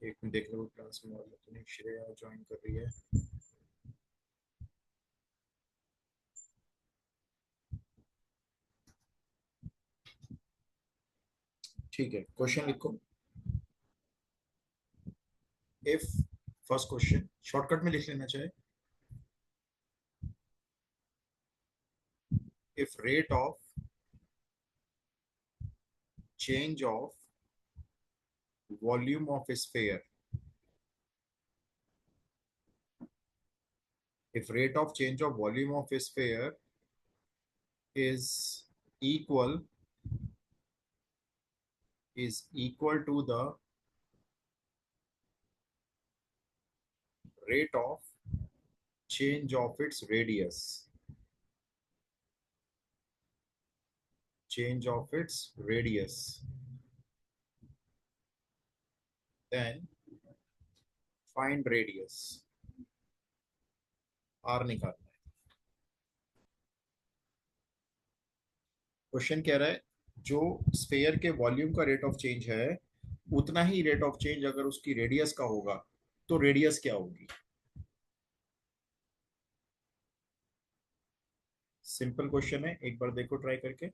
एक मिनट देख लो क्लास में और तो नहीं, श्रेया ज्वाइन कर रही है। ठीक है, क्वेश्चन लिखो। इफ फर्स्ट क्वेश्चन शॉर्टकट में लिख लेना चाहे। If rate of change of volume of sphere, if rate of change of volume of a sphere is equal equal to the rate of change of its radius, then find radius, r निकालना है। Question कह रहा है जो sphere के volume का rate of change है उतना ही रेट ऑफ चेंज अगर उसकी रेडियस का होगा तो रेडियस क्या होगी। सिंपल क्वेश्चन है, एक बार देखो ट्राई करके।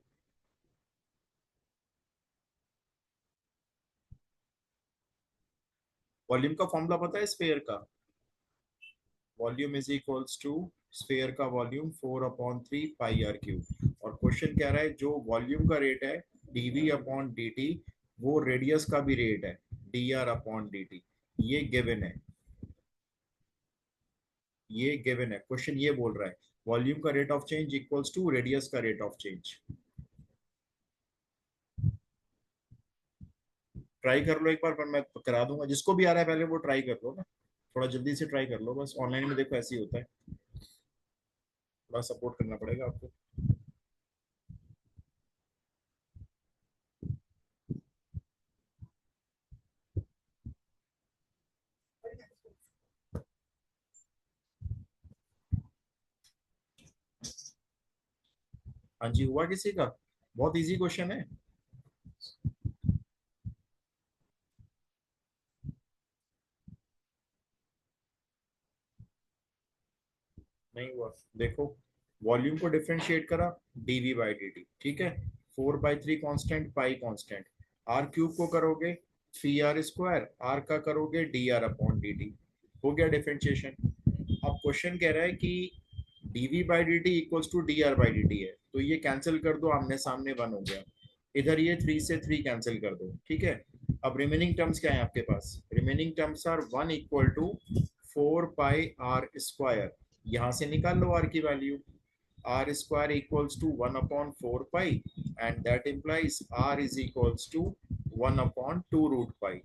वॉल्यूम का फॉर्मूला पता है स्फेयर का? Volume is equals to sphere का वॉल्यूम 4/3 पाई r क्यूब। और क्वेश्चन कह रहा है जो वॉल्यूम का रेट है dv/dt वो रेडियस का भी रेट है dr/dt। ये गिवन है, ये गिवन है। क्वेश्चन ये बोल रहा है वॉल्यूम का rate of change equals to radius का रेट ऑफ चेंज। ट्राई कर लो एक बार, पर मैं करा दूंगा। जिसको भी आ रहा है पहले वो ट्राई कर लो ना, थोड़ा जल्दी से ट्राई कर लो। बस ऑनलाइन में देखो ऐसे ही होता है, थोड़ा सपोर्ट करना पड़ेगा आपको। हाँ जी, हुआ किसी का? बहुत इजी क्वेश्चन है। नहीं हुआ, देखो। वॉल्यूम को डिफरेंशिएट करा dv/dt, ठीक है। 4/3 constant, pi constant. R cube को करोगे 3r², आर का करोगे dr/dt। हो गया डिफरेंशिएशन। अब क्वेश्चन कह रहा है कि dv/dt इक्वल्स टू dr/dt है, तो ये कैंसिल कर दो, आमने सामने 1 हो गया। इधर ये 3 से 3 कैंसिल कर दो, ठीक है। अब रिमेनिंग टर्म्स क्या है आपके पास? Remaining terms are 1 equal to 4 pi r²। यहां से निकाल लो r की value. r² equals to 1/4 pi, and that implies r is equals to 1/2√पाई।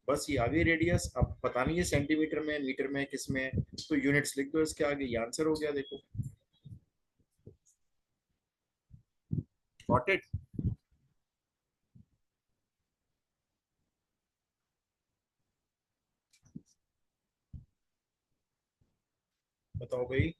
बस ये आ गई रेडियस। अब पता नहीं है सेंटीमीटर में, मीटर में, किस में है, तो यूनिट्स लिख दो इसके आगे, ये आंसर हो गया। देखो, गॉट इट? बताओ भाई।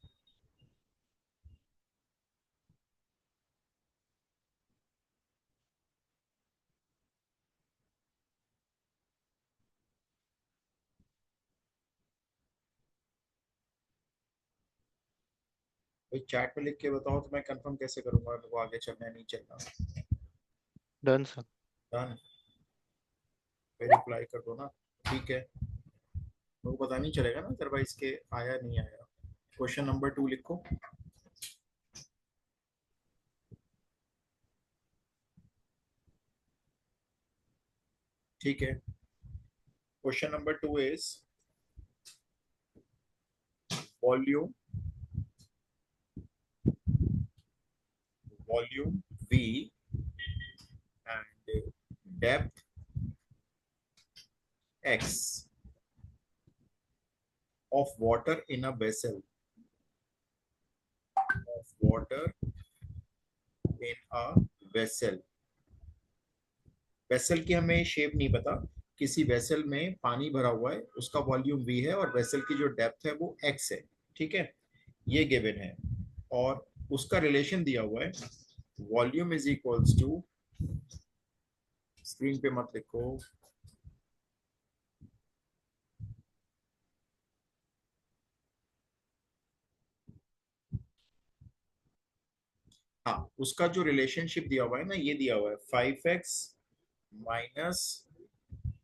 भाई चैट में लिख के बताओ, तो मैं कंफर्म कैसे करूंगा मेरे को आगे चलना है नहीं चलना। Done sir. डन। फिर रिप्लाई कर दो ना, ठीक है। मेरे को पता नहीं चलेगा ना अदरवाइज के आया नहीं आया। क्वेश्चन नंबर 2 लिखो। ठीक है, question number 2 is volume, volume v and depth x of water in a vessel, of water in a vessel। Vessel की हमें शेप नहीं पता, किसी वेसल में पानी भरा हुआ है, उसका वॉल्यूम v है और वेसल की जो डेप्थ है वो x है, ठीक है। ये गिवन है और उसका रिलेशन दिया हुआ है volume is equals to, screen पे मत लिखो, हाँ, उसका जो रिलेशनशिप दिया हुआ है ना, ये दिया हुआ है 5x minus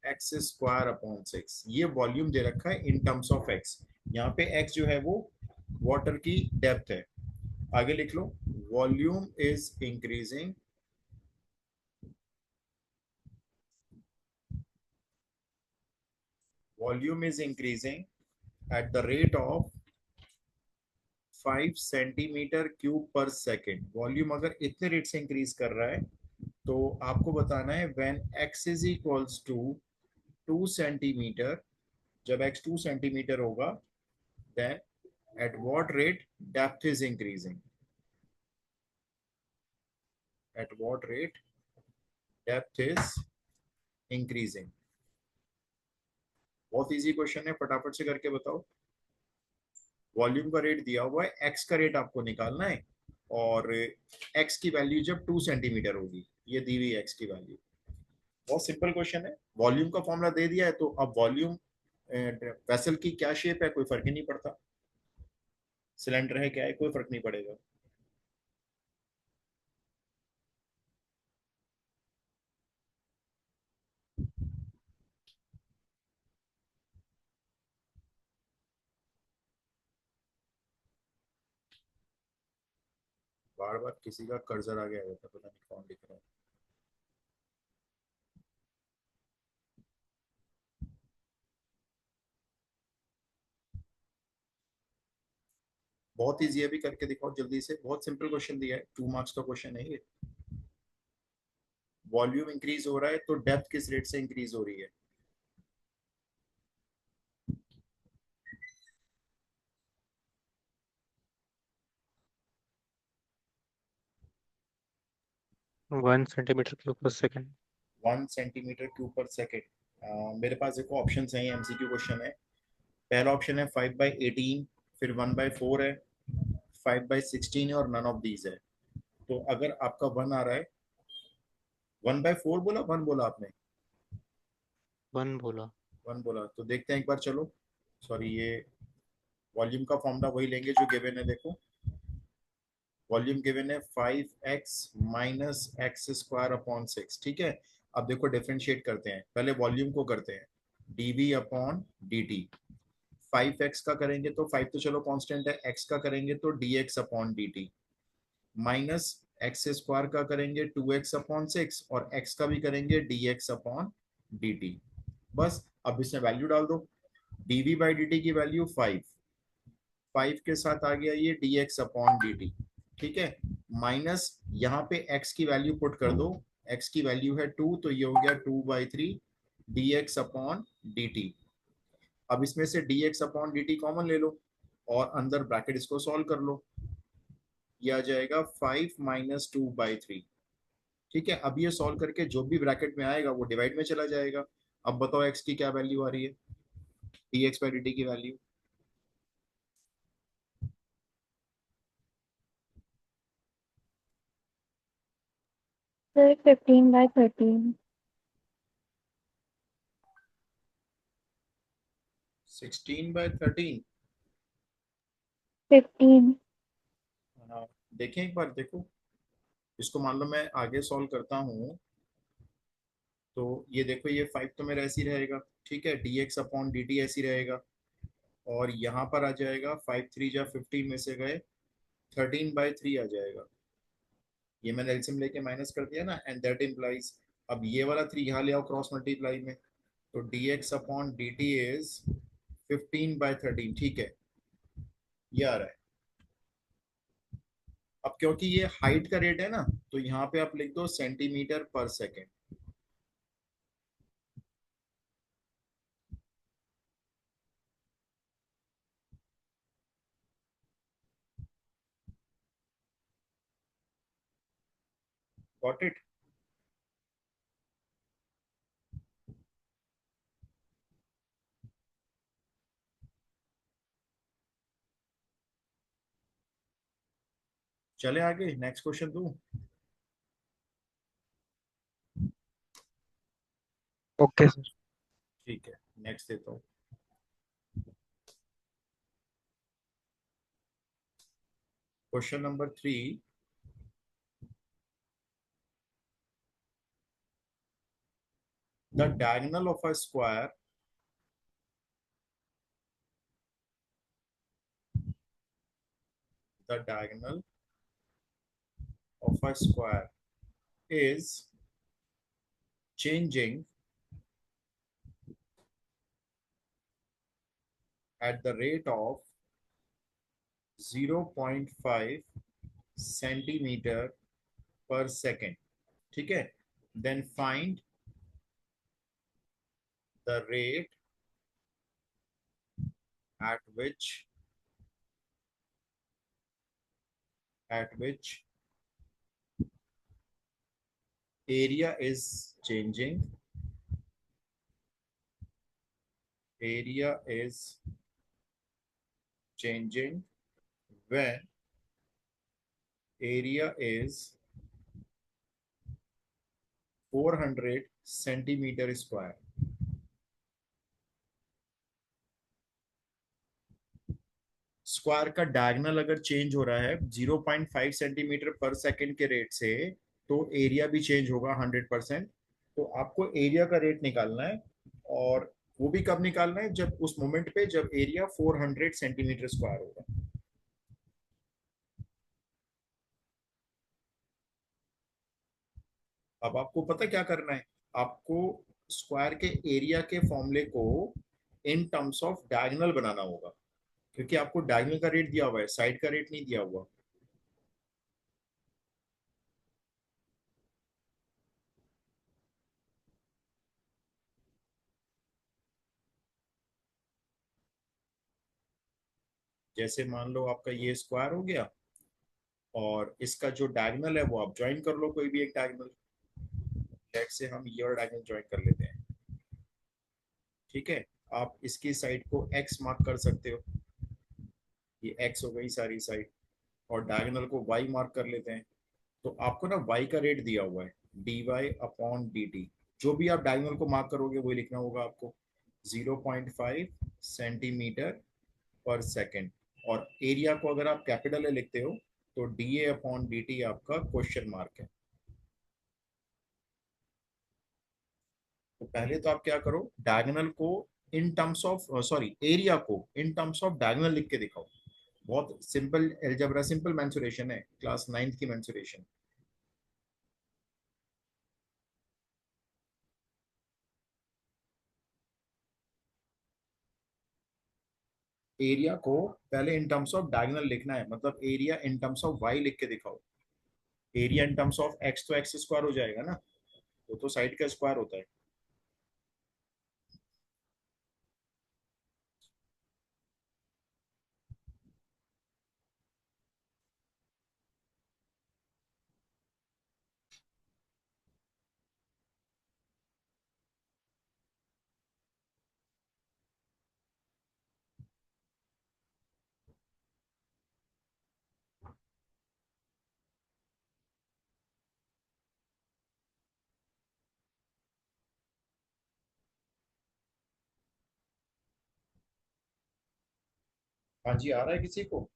x square upon 6। ये वॉल्यूम दे रखा है इन टर्म्स ऑफ एक्स। यहाँ पे एक्स जो है वो वाटर की डेप्थ है। आगे लिख लो, volume is increasing volume is increasing at the rate of 5 centimetre cube per second. Volume अगर इतने रेट से इंक्रीज कर रहा है तो आपको बताना है when x is equals to 2 centimetre, जब x 2 सेंटीमीटर होगा, then at what rate depth is increasing, at what rate depth is increasing. बहुत इजी क्वेश्चन है, फटाफट से करके बताओ। वॉल्यूम का रेट दिया हुआ है, एक्स का रेट आपको निकालना है, और एक्स की वैल्यू जब 2 सेंटीमीटर होगी, ये दी हुई एक्स की वैल्यू। बहुत सिंपल क्वेश्चन है। वॉल्यूम का फॉर्मूला दे दिया है, तो अब वॉल्यूम वेसल की क्या शेप है कोई फर्क ही नहीं पड़ता, सिलेंडर है क्या है कोई फर्क नहीं पड़ेगा। बार बार किसी का कर्सर आ गया होता है, पता नहीं कौन लिख रहा है। बहुत इजी है, भी करके दिखाओ जल्दी से, बहुत सिंपल क्वेश्चन दिया है, 2 मार्क्स का क्वेश्चन है ये। वॉल्यूम इंक्रीज हो रहा है तो डेप्थ किस रेट से इंक्रीज हो रही है? 1 centimetre cube per second. 1 centimetre cube per second. मेरे पास देखो ऑप्शन है, एमसीक्यू क्वेश्चन है। पहला ऑप्शन है 5/18, फिर 1/4 है, 5/16 है, और नन ऑफ दीज है। तो अगर आपका वन आ रहा है, 1/4 बोला, वन बोला आपने? 1 बोला। वन बोला, तो देखते हैं एक बार, चलो। सॉरी, ये वॉल्यूम का फॉर्मूला वही लेंगे जो गिवन है, देखो। वॉल्यूम गिवन है 5x minus x square upon 6, ठीक है। अब देखो डिफरेंशिएट करते हैं, पहले वॉल्यूम को करते हैं, dv अपॉन dt। 5x का करेंगे तो 5 तो चलो कांस्टेंट है, x का करेंगे तो dx upon dt, minus x square का करेंगे 2x अपॉन 6, और x का भी करेंगे dx अपॉन dt। बस अब इसमें वैल्यू डाल दो। dv बाई dt की वैल्यू 5, 5 के साथ आ गया ये dx अपॉन dt, ठीक है। माइनस यहाँ पे x की वैल्यू पुट कर दो, x की वैल्यू है 2, तो ये हो गया 2/3 dx अपॉन dt। अब इसमें से dx अपॉन dt कॉमन ले लो, और अंदर ब्रैकेट इसको सॉल्व कर लो, ये आ जाएगा 5 - 2/3। ठीक है, अब ये सॉल्व करके जो भी ब्रैकेट में आएगा वो डिवाइड में चला जाएगा। अब बताओ x की क्या वैल्यू आ रही है, dx बाई dt की वैल्यू। सर 15/13। 16/13। 15। हाँ, देखें एक बार, देखो इसको मान लो मैं आगे सॉल्व करता हूँ, तो ये देखो, ये 5 तो मेरा ऐसे ही रहेगा, ठीक है, dx अपॉन dt ऐसे ही रहेगा, और यहाँ पर आ जाएगा 5 3 जा 15 में से गए 13/3 आ जाएगा। ये मैंने एलसीएम लेके माइनस कर दिया ना, एंड दैट इम्प्लाइज, अब ये वाला 3 यहाँ ले आओ क्रॉस मल्टीप्लाई में, तो dx अपॉन dt इज 15/13, ठीक है, ये आ रहा है। अब क्योंकि ये हाइट का रेट है ना, तो यहाँ पे आप लिख दो सेंटीमीटर पर सेकेंड। Got it? चले आगे, नेक्स्ट क्वेश्चन दूं? Okay sir. ठीक है, नेक्स्ट देता हूँ। Question number 3, the diagonal of a square the diagonal of a square is changing at the rate of 0.5 centimeter per second. ठीक है, then find the rate at which area is changing when area is 400 centimeter square. Square का diagonal अगर change हो रहा है 0.5 centimetre पर second के rate से, तो एरिया भी चेंज होगा 100%। तो आपको एरिया का रेट निकालना है, और वो भी कब निकालना है, जब उस मोमेंट पे जब एरिया 400 सेंटीमीटर स्क्वायर होगा। अब आपको पता क्या करना है, आपको स्क्वायर के एरिया के फॉर्मूले को इन टर्म्स ऑफ डायगोनल बनाना होगा, क्योंकि आपको डायगोनल का रेट दिया हुआ है, साइड का रेट नहीं दिया हुआ। जैसे मान लो आपका ये स्क्वायर हो गया, और इसका जो डायगोनल है वो आप ज्वाइन कर लो, कोई भी एक डायगोनल। लेट से हम ये और डायगोनल ज्वाइन कर लेते हैं। ठीक है, आप इसकी साइड को x मार्क कर सकते हो, ये x हो गई सारी साइड, और डायगोनल को y मार्क कर लेते हैं। तो आपको ना y का रेट दिया हुआ है dy/dt। जो भी आप डायगोनल को मार्क करोगे वही लिखना होगा आपको, 0.5 सेंटीमीटर पर सेकेंड। और एरिया को अगर आप कैपिटल में लिखते हो तो dA/dt आपका क्वेश्चन मार्क है। तो पहले तो आप क्या करो, डायगोनल को इन टर्म्स ऑफ सॉरी एरिया को इन टर्म्स ऑफ डायगोनल लिख के दिखाओ। बहुत सिंपल एल्जेब्रा, सिंपल मेंसुरेशन है, क्लास 9th की मेंसुरेशन। एरिया को पहले इन टर्म्स ऑफ डायगोनल लिखना है, मतलब area in terms of y लिख के दिखाओ। Area in terms of x तो एक्स स्क्वायर हो जाएगा ना, वो तो साइड का स्क्वायर होता है। हाँ जी, आ रहा है किसी को?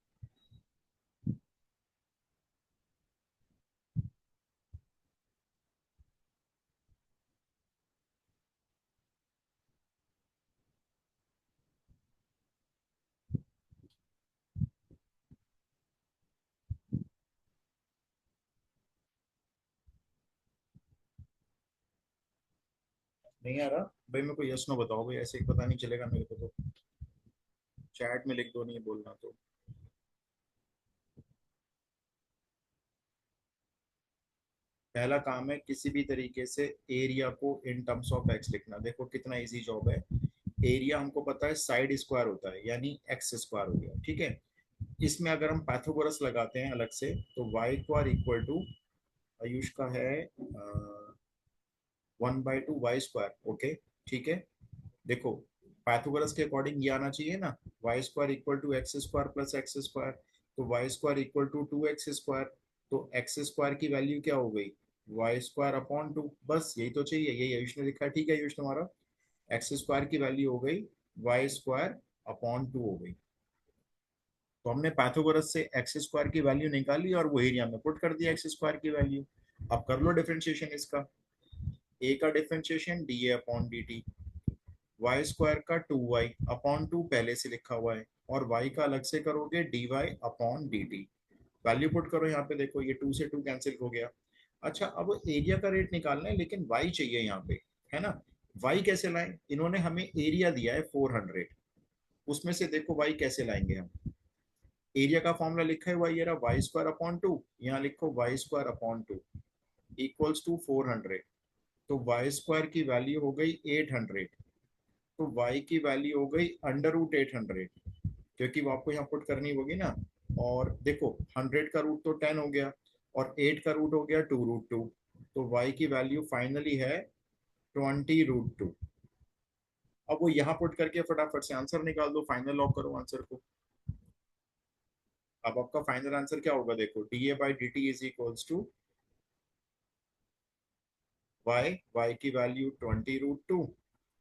नहीं आ रहा भाई, मेरे को यस नो बताओ भाई, ऐसे ही पता नहीं चलेगा मेरे को तो। चैट में लिख दो, नहीं बोलना तो। पहला काम है किसी भी तरीके से एरिया को इन टर्म्स ऑफ एक्स लिखना। देखो कितना इजी जॉब है। एरिया हमको पता है साइड स्क्वायर होता है, यानी एक्स स्क्वायर हो गया। ठीक है, इसमें अगर हम पाइथागोरस लगाते हैं अलग से, तो Y square equal to, Ayush का है 1/2 y स्क्वायर। ओके, ठीक है। देखो पाइथागोरस के अकॉर्डिंग ये आना चाहिए ना, Y square equal to X square plus X square. तो Y square equal to 2x square. तो एक्स स्क्वायर की वैल्यू क्या हो गई, y² अपॉन 2। बस यही तो चाहिए, यही आयुष ने लिखा है। ठीक है आयुष, तुम्हारा एक्स स्क्वायर की वैल्यू हो गई y² अपॉन 2 हो गई। तो हमने पाइथागोरस से एक्स स्क्वायर की वैल्यू निकाली और वो एरिया में पुट कर दिया एक्स स्क्वायर की वैल्यू। अब कर लो डिफरेंशिएशन इसका। ए का differentiation d A upon d t, y square का 2y अपॉन 2 पहले से लिखा हुआ है, और y का अलग से करोगे dy upon d T. Value put करो यहाँ पे, देखो ये 2 से 2 कैंसिल हो गया। अच्छा, अब एरिया का रेट निकालना है, लेकिन y चाहिए यहाँ पे, है ना। y कैसे लाएं, इन्होंने हमें एरिया दिया है 400, उसमें से देखो y कैसे लाएंगे हम। एरिया का फॉर्मूला लिखा हुआ ये रहा, वाई स्क्वायर अपॉन 2, यहाँ लिखो y square upon 2 equals to 400। तो वाई स्क्वायर की वैल्यू हो गई 800, तो y की वैल्यू हो गई अंडर रूट 800, क्योंकि वो आपको यहाँ पुट करनी होगी ना। और देखो 100 का रूट तो 10 हो गया, और 8 का रूट हो गया 2 रूट 2, तो y की वैल्यू फाइनली है 20 रूट 2। अब वो यहाँ पुट करके फटाफट से आंसर निकाल दो, फाइनल लॉक करो आंसर को। अब आपका फाइनल आंसर क्या होगा, देखो d A by d t is equals to y की value 20 root 2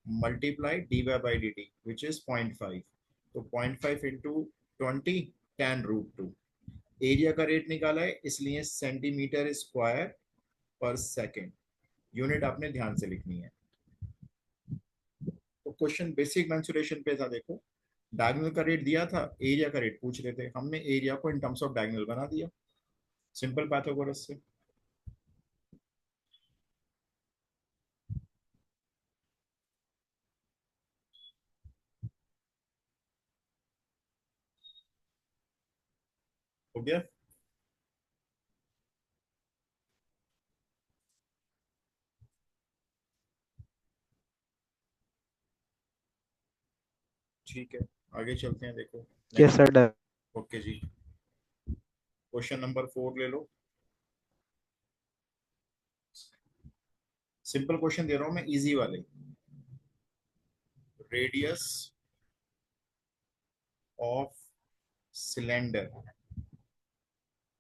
multiply d y by d t which is 0.5, तो 0.5 इंटू 20, 10 रूट 2। एरिया का रेट निकाला है, इसलिए सेंटीमीटर स्क्वायर पर सेकेंड, यूनिट आपने ध्यान से लिखनी है। तो क्वेश्चन बेसिक मेंसुरेशन पे था, देखो डायगोनल का रेट दिया था, एरिया का रेट पूछ रहे थे, हमने एरिया को इन टर्म्स ऑफ डायगोनल बना दिया सिंपल पाइथागोरस से। हो गया। ठीक है, आगे चलते हैं, देखो yes next. Sir done. Okay जी, क्वेश्चन नंबर 4 ले लो। सिंपल क्वेश्चन दे रहा हूं मैं, इजी वाले। Radius of cylinder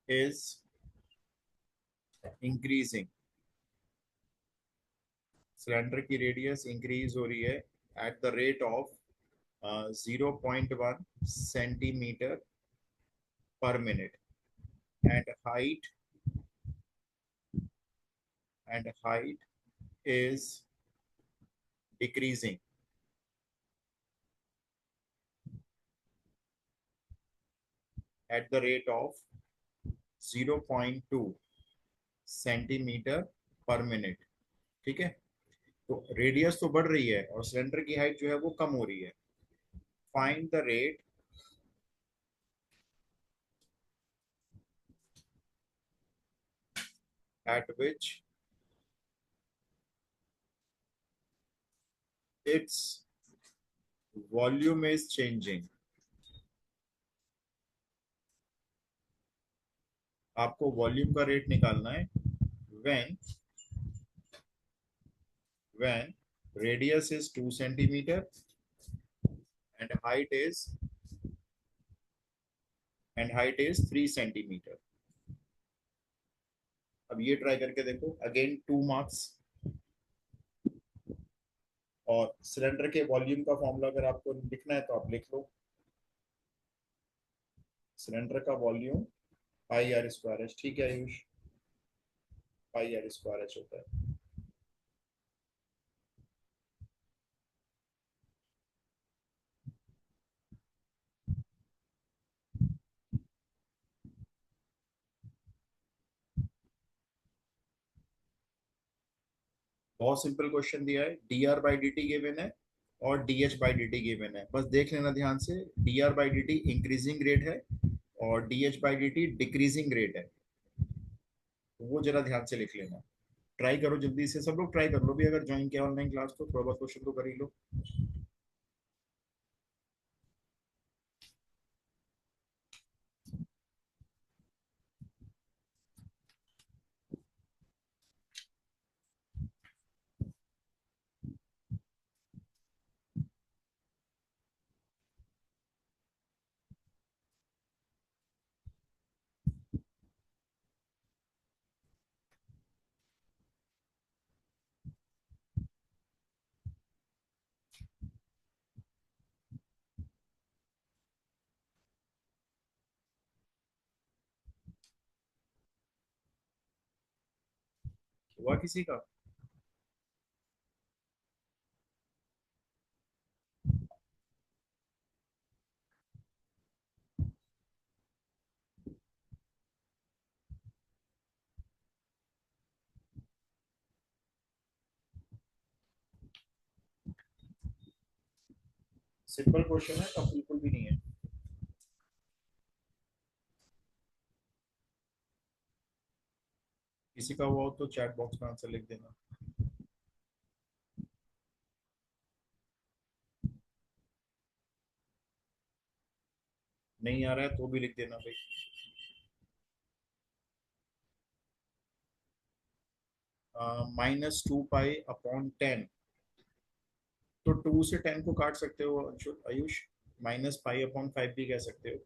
is increasing, cylinder की रेडियस इंक्रीज हो रही है eight the rate of 0.1 centimetre पर minute, and height is decreasing at the rate of 0.2 centimetre पर मिनट। ठीक है, तो रेडियस तो बढ़ रही है और सिलेंडर की हाइट जो है वो कम हो रही है। Find the rate at which its volume is changing। आपको वॉल्यूम का रेट निकालना है। when when radius is 2 centimeter and height is 3 centimetre. अब ये ट्राई करके देखो, अगेन 2 मार्क्स। और सिलेंडर के वॉल्यूम का फॉर्मूला अगर आपको लिखना है तो आप लिख लो, सिलेंडर का volume pi r square h. ठीक है Ayush, pi r square h होता है। बहुत सिंपल क्वेश्चन दिया है, d r by d t given है और d h by d t given है, बस देख लेना ध्यान से। D r by d T increasing rate है और d h by d T decreasing rate है, तो वो जरा ध्यान से लिख लेना। ट्राई करो जल्दी से, सब लोग ट्राई कर लो भी, अगर ज्वाइन किया ऑनलाइन क्लास तो थोड़ा बहुत क्वेश्चन तो कर ही लो। हुआ किसी का? सिंपल क्वेश्चन है, टफ बिल्कुल भी नहीं है। किसी का हुआ हो तो चैट बॉक्स में आंसर लिख देना। नहीं आ रहा है तो भी लिख देना भाई। -2 पाई अपॉन 10। तो 2 से 10 को काट सकते हो आयुष। -पाई अपॉन 5 भी कह सकते हो।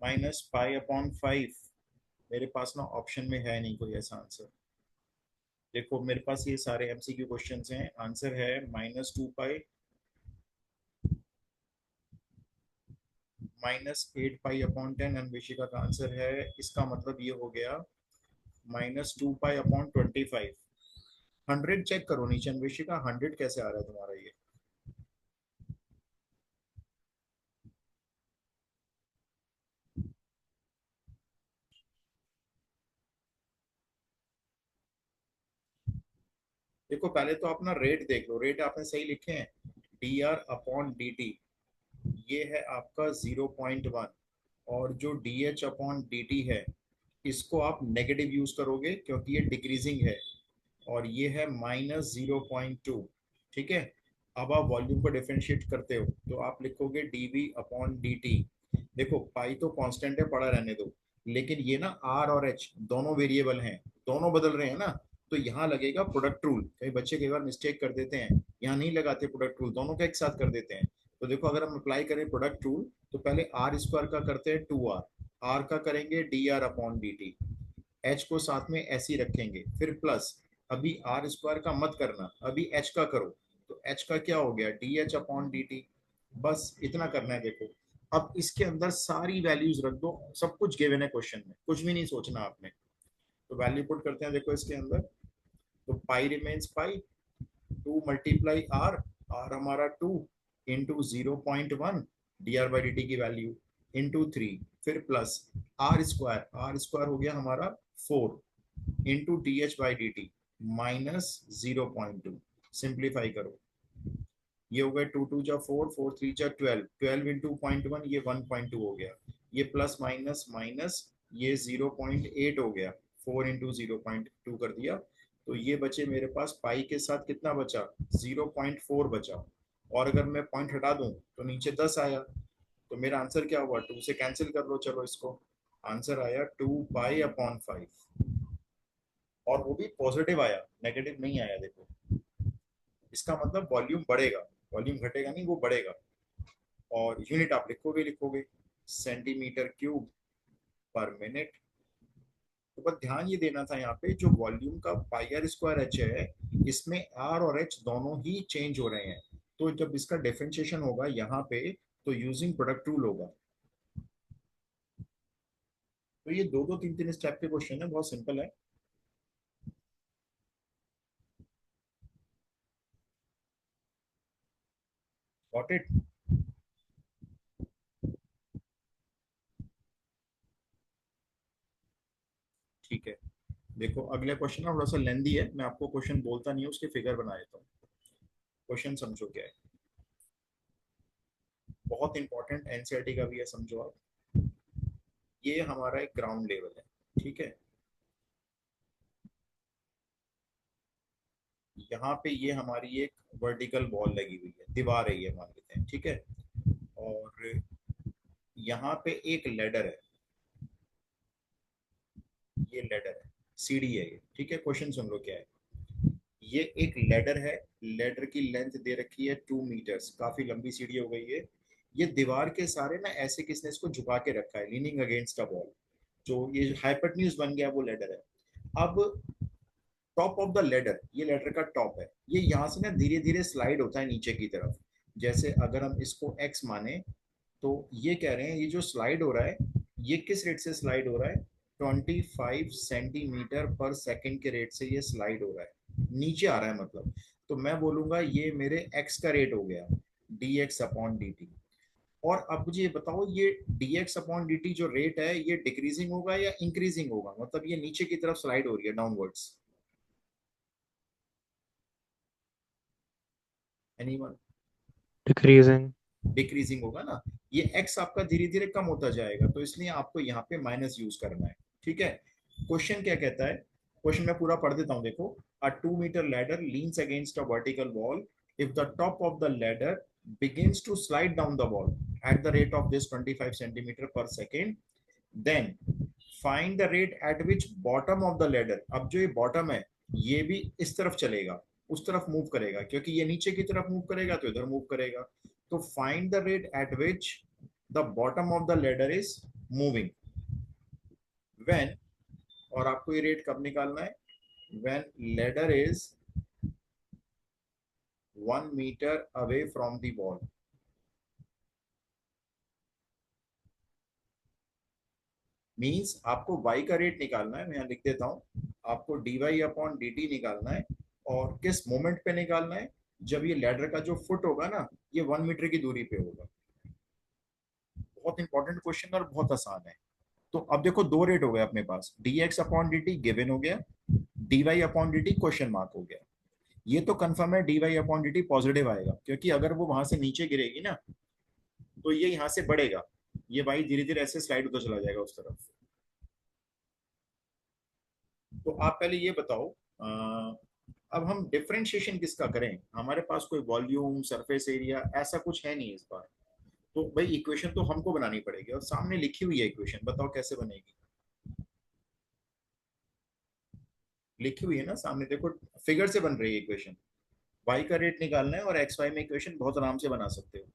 -Pi upon 5। मेरे पास ना ऑप्शन में है नहीं कोई ऐसा आंसर। देखो मेरे पास ये सारे एमसीक्यू क्वेश्चंस हैं, आंसर है -2 पाई, -8 पाई अपॉन 10। अन्वेषिका का आंसर है, इसका मतलब ये हो गया -2 पाई अपॉन 25। 100 चेक करो नीचे अन्वेषिका, 100 कैसे आ रहा है तुम्हारा ये। देखो पहले तो अपना रेट देख लो, रेट आपने सही लिखे हैं, dr/dt। ये है आपका 0.1। और जो dh/dt है, इसको आप नेगेटिव यूज करोगे क्योंकि ये डिक्रीजिंग है। और ये है -0.2। ठीक है। अब आप वॉल्यूम को डिफरेंशिएट करते हो तो आप लिखोगे dv/dt। देखो पाई तो कांस्टेंट है, पड़ा रहने दो। लेकिन ये ना आर और एच दोनों वेरिएबल हैं, दोनों बदल रहे हैं ना। तो यहाँ लगेगा प्रोडक्ट रूल। कई बच्चे कई बार मिस्टेक कर देते हैं, यहाँ नहीं लगाते प्रोडक्ट रूल, दोनों का एक साथ कर देते हैं। तो देखो अगर हम अप्लाई करें प्रोडक्ट रूल, तो पहले r² का करते हैं 2r, r का करेंगे dr/dt, एच को साथ में ऐसे ही रखेंगे, फिर प्लस। अभी r² का मत करना, अभी एच का करो। तो एच का क्या हो गया, dh/dt। बस इतना करना है देखो। अब इसके अंदर सारी वैल्यूज रख दो, सब कुछ गिवन है क्वेश्चन में, कुछ भी नहीं सोचना आपने। तो वैल्यू पुट करते हैं देखो इसके अंदर। तो पाई रिमेन्स पाई, 2 × आर हमारा 2 × 0.1 dr/dt की वैल्यू ×3, फिर प्लस r² हो गया हमारा 4 ×dh/dt -0.2। सिंप्लीफाई करो, ये हो गया 2 × 2 = 4, 4 × 3 = 12, 12 × 0.1 ये 1.2 हो गया। ये प्लस माइनस माइनस, ये 0.8 हो गया, 4 × 0.2 कर दिया। तो ये बचे मेरे पास पाई के साथ कितना बचा, 0.4 बचा। और अगर मैं पॉइंट हटा दूं तो नीचे 10 आया। तो मेरा आंसर क्या हुआ, 2 से कैंसिल कर लो चलो इसको। आंसर आया 2 पाई/5। और वो भी पॉजिटिव आया, नेगेटिव नहीं आया देखो। इसका मतलब वॉल्यूम बढ़ेगा, वॉल्यूम घटेगा नहीं, वो बढ़ेगा। और यूनिट आप लिखोगे लिखोगे cm3/मिनट। तो बस ध्यान ये देना था यहाँ पे, जो वॉल्यूम का πr²h है, इसमें r और h दोनों ही चेंज हो रहे हैं। तो जब इसका डिफरेंशिएशन होगा यहाँ पे, तो यूजिंग प्रोडक्ट रूल होगा। तो ये दो दो तीन तीन स्टेप के क्वेश्चन है, बहुत सिंपल है। Got it. ठीक है। देखो अगला क्वेश्चन ना थोड़ा सा लेंदी है, मैं आपको क्वेश्चन बोलता नहीं हूँ, उसके फिगर बना देता हूँ। क्वेश्चन समझो क्या है, बहुत इंपॉर्टेंट, एनसीईआरटी का भी है, समझो आप। ये हमारा एक ग्राउंड लेवल है, ठीक है। यहाँ पे ये हमारी एक वर्टिकल वॉल लगी हुई है, दीवार है ये मान लेते हैं, ठीक है। और यहाँ पे एक लेडर है, ये लेडर है, सीढ़ी है ये, ठीक है। क्वेश्चन सुन लो क्या है। ये एक लेडर है, लेडर की लेंथ दे रखी है 2 मीटर्स, काफी लंबी सीढ़ी हो गई है। ये दीवार के सारे ना ऐसे किसने इसको झुका के रखा है, लीनिंग अगेंस्ट अ वॉल। जो ये हाइपोटेन्यूज बन गया वो लेडर है। अब टॉप ऑफ द लेडर, ये लेडर का टॉप है, ये यहाँ से ना धीरे धीरे स्लाइड होता है नीचे की तरफ। जैसे अगर हम इसको एक्स माने, तो ये कह रहे हैं ये जो स्लाइड हो रहा है, ये किस रेट से स्लाइड हो रहा है, 25 सेंटीमीटर पर सेकेंड के रेट से ये स्लाइड हो रहा है, नीचे आ रहा है मतलब। तो मैं बोलूंगा ये मेरे एक्स का रेट हो गया, dx/dt। और अब मुझे ये बताओ, ये dx/dt जो रेट है, ये डिक्रीजिंग होगा या इंक्रीजिंग होगा, मतलब ये नीचे की तरफ स्लाइड हो रही है डाउनवर्ड्स। एनीवन? डिक्रीजिंग। डिक्रीजिंग होगा ना, ये x आपका धीरे धीरे कम होता जाएगा, तो इसलिए आपको यहाँ पे माइनस यूज करना है। ठीक है, क्वेश्चन क्या कहता है, क्वेश्चन मैं पूरा पढ़ देता हूँ, देखो। A 2 metre ladder leans against a vertical wall, if the top of the ladder begins to slide down the wall at the rate of this 25 centimeter per second, then find the rate at which bottom of the ladder, अब जो ये bottom है ये भी इस तरफ चलेगा, उस तरफ मूव करेगा, क्योंकि ये नीचे की तरफ मूव करेगा तो इधर मूव करेगा। तो find the rate at which the bottom of the ladder is moving when, और आपको ये रेट कब निकालना है, when ladder is 1 metre away from the wall. Means आपको y का रेट निकालना है, मैं यहाँ लिख देता हूँ, आपको dy अपॉन dt निकालना है, और किस मोमेंट पे निकालना है, जब ये लैडर का जो फुट होगा ना ये 1 मीटर की दूरी पे होगा। बहुत इंपॉर्टेंट क्वेश्चन और बहुत आसान है। तो अब देखो दो रेट हो गए अपने पास, dx अपॉन dt गिवन हो गया, dy upon dt question mark हो गया। ये तो कंफर्म है dy अपॉन dt पॉजिटिव आएगा, क्योंकि अगर वो वहां से नीचे गिरेगी ना तो ये यहाँ से बढ़ेगा, ये y धीरे धीरे ऐसे स्लाइड होता चला जाएगा उस तरफ। तो आप पहले ये बताओ, अब हम डिफरेंशिएशन किसका करें, हमारे पास कोई वॉल्यूम सरफेस एरिया ऐसा कुछ है नहीं इस बार, तो भाई इक्वेशन तो हमको बनानी पड़ेगी, और सामने लिखी हुई है इक्वेशन, बताओ कैसे बनेगी। लिखी हुई है ना सामने, देखो फिगर से बन रही है इक्वेशन, y का रेट निकालना है और एक्स वाई में इक्वेशन बहुत आराम से बना सकते हो।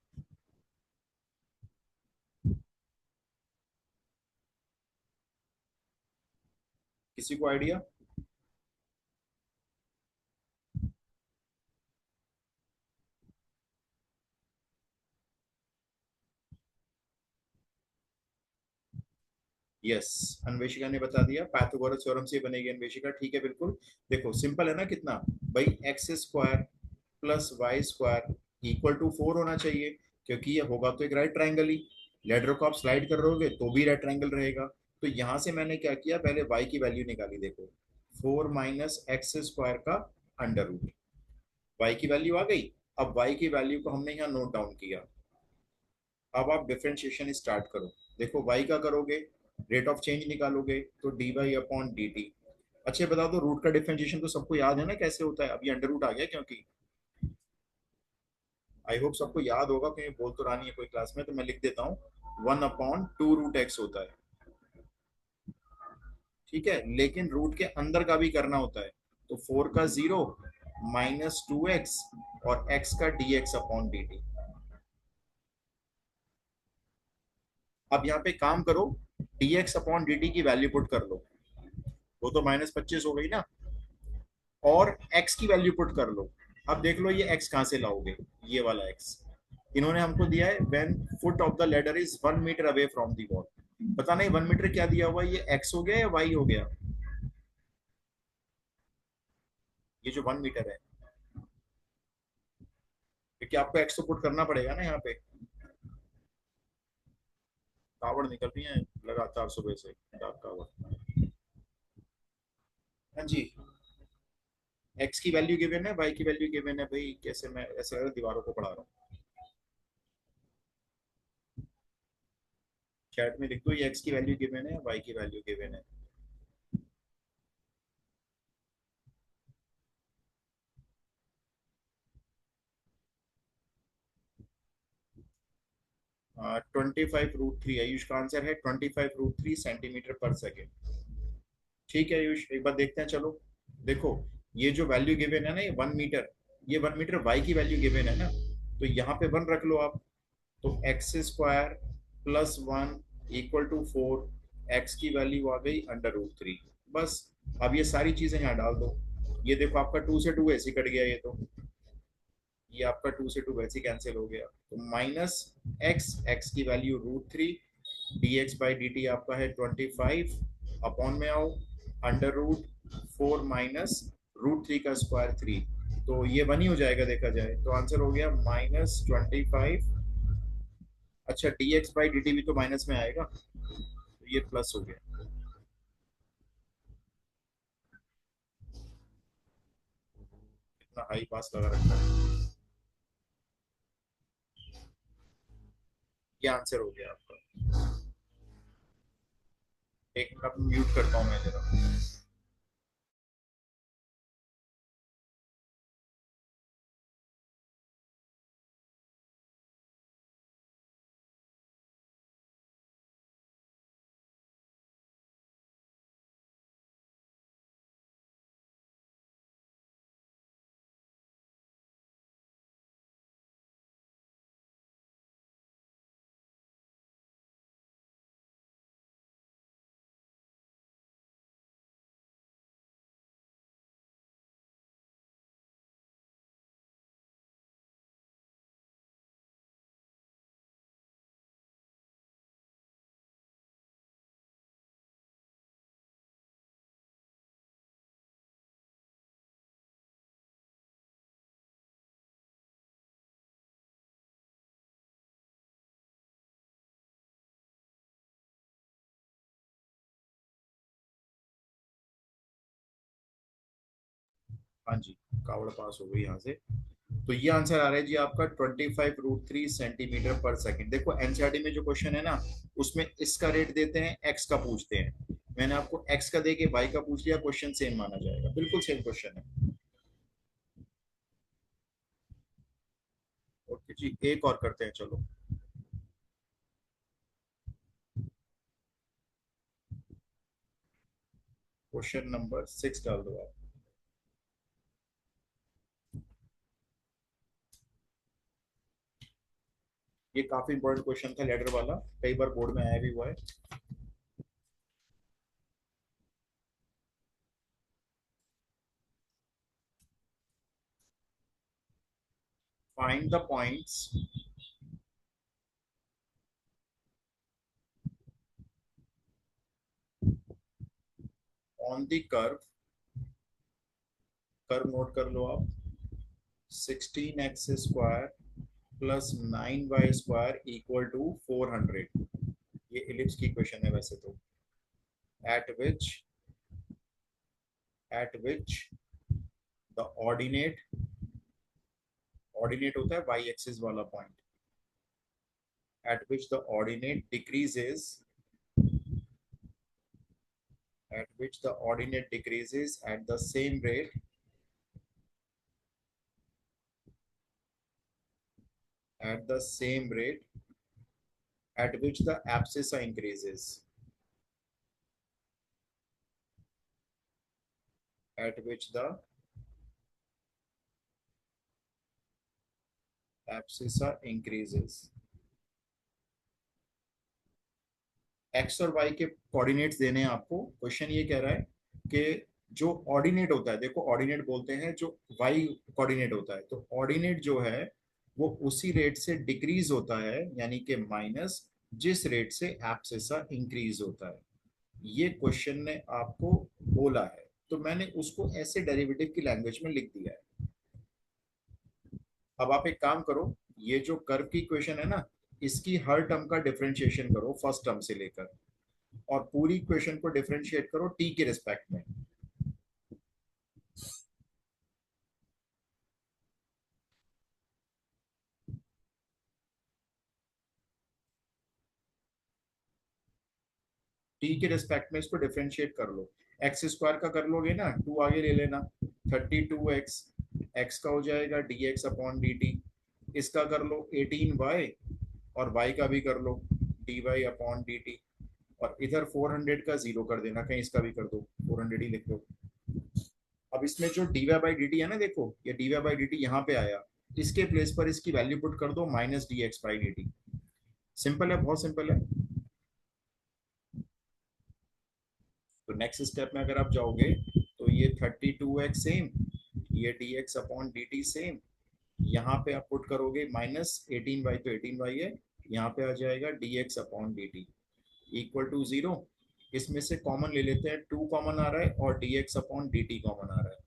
किसी को आइडिया? यस, अन्वेषिका ने बता दिया, पाइथागोरस थ्योरम से बनेगी अन्वेषिका, ठीक है बिल्कुल। देखो सिंपल है ना कितना, भाई x square plus y square equal to 4 होना चाहिए, क्योंकि ये होगा तो एक राइट ट्रायंगल ही, लेडर को आप स्लाइड कर रहे होगे तो भी राइट ट्रायंगल रहेगा। तो यहां से मैंने क्या किया, पहले वाई की वैल्यू निकाली, देखो 4 माइनस एक्स स्क्वायर का अंडर रूट, वाई की वैल्यू आ गई। अब वाई की वैल्यू को हमने यहाँ नोट डाउन किया, अब आप डिफरेंशिएशन स्टार्ट करो। देखो y का करोगे, रेट ऑफ चेंज निकालोगे तो dy अपॉन डी टी। अच्छा बता दो, रूट का डिफरेंशिएशन तो सबको याद है ना कैसे होता है, अभी अंडर रूट आ गया, क्योंकि आई होप सबको याद होगा, क्योंकि बोल तो रही है कोई क्लास में, तो मैं लिख देता हूँ 1/2 रूट x होता है। ठीक है, लेकिन रूट के अंदर का भी करना होता है, तो 4 का 0 माइनस 2x और x का dx अपॉन डी टी। अब यहाँ पे काम करो, dx अपॉन dt की वैल्यू पुट कर लो, वो तो -25 हो गई ना, और x की वैल्यू पुट कर लो। अब देख लो ये x कहां से लाओगे, ये वाला x इन्होंने हमको दिया है, when foot of the ladder is 1 metre away from the wall. पता नहीं 1 मीटर क्या दिया हुआ है, ये x हो गया या y हो गया, ये जो 1 मीटर है, क्योंकि आपको x तो पुट करना पड़ेगा ना यहाँ पे। कावड़ निकल रही है लगातार सुबह से, डाक कावड़। हाँ जी, x की वैल्यू गिवन है, y की वैल्यू गिवन है, भाई कैसे मैं ऐसे लग रहा है दीवारों को पढ़ा रहा हूँ। चैट में लिख दो ये x की वैल्यू गिवन है, y की वैल्यू गिवन है। 25√3, आयुष का आंसर है 25√3 सेंटीमीटर पर सेकेंड। ठीक है आयुष, एक बार देखते हैं चलो। देखो ये जो वैल्यू गिवन है ना, ये 1 मीटर, ये 1 मीटर वाई की वैल्यू गिवन है ना, तो यहाँ पे 1 रख लो आप, तो x square plus 1 equal to 4, x की वैल्यू आ गई √3। बस, अब ये सारी चीजें यहाँ डाल दो, ये देखो आपका 2 से 2 ऐसे कट गया, ये तो ये आपका 2 से 2 वैसे कैंसिल हो गया, तो माइनस एक्स, एक्स की value √3, dx by d T आपका है 25, अपॉन में आओ √4 माइनस √3 का स्क्वायर 3, तो ये 1 ही हो जाएगा देखा जाए, तो आंसर हो गया -25। अच्छा dx बाई डी टी भी तो माइनस में आएगा, तो ये प्लस हो गया। इतना हाई पास लगा रखा है। ये आंसर हो गया आपका। एक मिनट म्यूट करता हूँ मैं जरा। हाँ जी, कावड़ पास हो गई यहाँ से। तो ये आंसर आ रहा है जी आपका 25√3 सेंटीमीटर पर सेकंड। देखो एनसीईआरटी में जो क्वेश्चन है ना, उसमें इसका रेट देते हैं, एक्स का पूछते हैं। मैंने आपको एक्स का दे के वाई का पूछ लिया, क्वेश्चन सेम माना जाएगा, बिल्कुल सेम क्वेश्चन है। ओके जी, एक और करते हैं चलो। क्वेश्चन नंबर 6 डाल दो आप। ये काफी इंपॉर्टेंट क्वेश्चन था, लेटर वाला, कई बार बोर्ड में आया भी हुआ है। Find the points on the curve, curve note कर लो आप, 16x² plus 9y² equal to 400। ये इलिप्स की क्वेश्चन है वैसे तो। Eight which the ordinate, ordinate होता है वाई एक्सिस वाला point, eight which the ordinate decreases, at which the ordinate decreases at the same rate, at the same rate at which the abscissa increases, at which the abscissa increases। X और Y के coordinates देने हैं आपको। Question ये कह रहा है कि जो ऑर्डिनेट होता है, देखो ऑर्डिनेट बोलते हैं जो वाई कोऑर्डिनेट होता है, तो ऑर्डिनेट जो है वो उसी रेट से डिक्रीज होता है, यानी कि माइनस जिस रेट से एब्सिसा इंक्रीज होता है। ये क्वेश्चन ने आपको बोला है, तो मैंने उसको ऐसे डेरिवेटिव की लैंग्वेज में लिख दिया है। अब आप एक काम करो, ये जो कर्व की इक्वेशन है ना, इसकी हर टर्म का डिफरेंशिएशन करो फर्स्ट टर्म से लेकर, और पूरी इक्वेशन को डिफरेंशिएट करो टी के रिस्पेक्ट में। टी के रिस्पेक्ट में इसको डिफरेंशिएट कर लो। एक्स स्क्वायर का कर लोगे ना, 2 आगे ले लेना, 32x, एक्स का हो जाएगा dx अपॉन dt। इसका कर लो 18y, और y का भी कर लो dy अपॉन dt। और इधर 400 का जीरो कर देना, कहीं इसका भी कर दो, 400 ही लिख दो। अब इसमें जो dy बाई dt है ना, देखो ये dy बाई dt यहाँ पे आया, इसके प्लेस पर इसकी वैल्यू पुट कर दो minus dx by dt। Simple है, बहुत सिंपल है। तो नेक्स्ट स्टेप में अगर आप जाओगे तो ये 32x सेम, ये dx अपॉन dt सेम, यहाँ पे आप पुट करोगे माइनस 18y, तो 18y है, यहाँ पे आ जाएगा dx upon dt equal to 0। इसमें से कॉमन ले लेते हैं, 2 कॉमन आ रहा है और dx अपॉन dt कॉमन आ रहा है,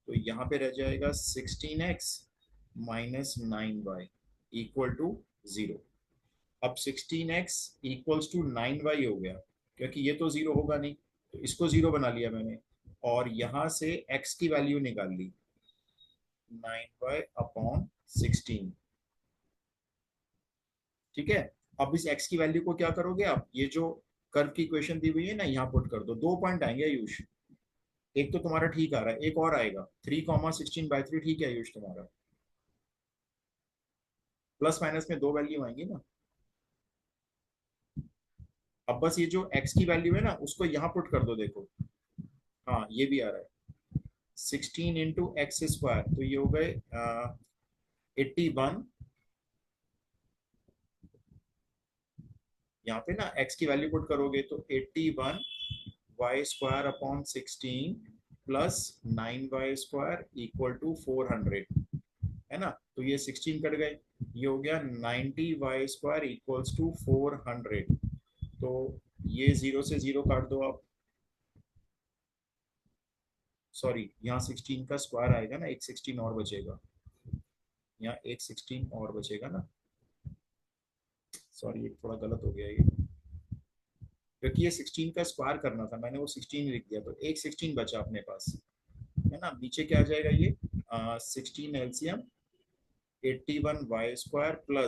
तो यहाँ पे रह जाएगा 16x minus 9y equal to 0। अब 16x इक्वल्स टू 9y हो गया, क्योंकि ये तो 0 होगा नहीं, तो इसको 0 बना लिया मैंने, और यहां से x की वैल्यू निकाल ली 9y अपॉन 16। ठीक है, अब इस x की वैल्यू को क्या करोगे आप, ये जो कर्व की इक्वेशन दी हुई है ना, यहाँ पुट कर दो। 2 पॉइंट आएंगे आयुष, एक तो तुम्हारा ठीक आ रहा है, एक और आएगा 3,16/3 ठीक है आयुष तुम्हारा। प्लस माइनस में 2 वैल्यू आएंगी ना। अब बस ये जो x की वैल्यू है ना उसको यहाँ पुट कर दो, देखो हाँ ये भी आ रहा है 16 × x², तो ये हो गए 81। यहाँ पे ना x की वैल्यू पुट करोगे तो 81y² अपॉन 16 प्लस 9y² = 400, है ना। तो ये 16 कट गए, ये हो गया 90y² = 400। तो ये 0 से 0 काट दो आप, सॉरी यहाँ 16 का स्क्वायर आएगा ना, एक 16 और बचेगा, यहाँ एक 16 और बचेगा ना, सॉरी ये थोड़ा गलत हो गया ये, क्योंकि ये 16 का स्क्वायर करना था, मैंने वो 16 लिख दिया, तो एक 16 बचा अपने पास, है ना। नीचे क्या आ जाएगा ये 16 LCM 81y² प्लस